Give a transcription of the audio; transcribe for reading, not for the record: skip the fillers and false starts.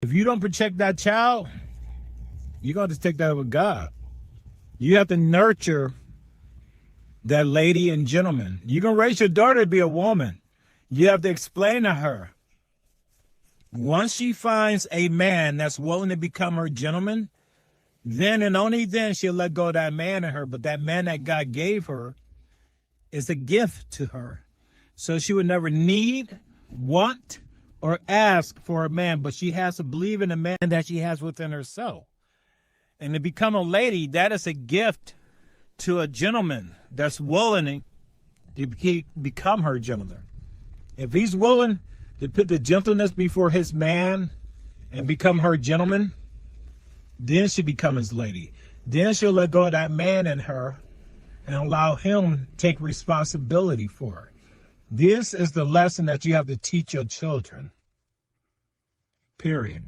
If you don't protect that child, you're going to take that with God. You have to nurture that lady and gentleman. You can raise your daughter to be a woman. You have to explain to her. Once she finds a man that's willing to become her gentleman, then and only then she'll let go of that man in her. But that man that God gave her is a gift to her. So she would never need, want, or ask for a man, but she has to believe in the man that she has within herself. And to become a lady, that is a gift to a gentleman that's willing to become her gentleman. If he's willing to put the gentleness before his man and become her gentleman, then she becomes his lady. Then she'll let go of that man in her and allow him to take responsibility for her. This is the lesson that you have to teach your children. Period.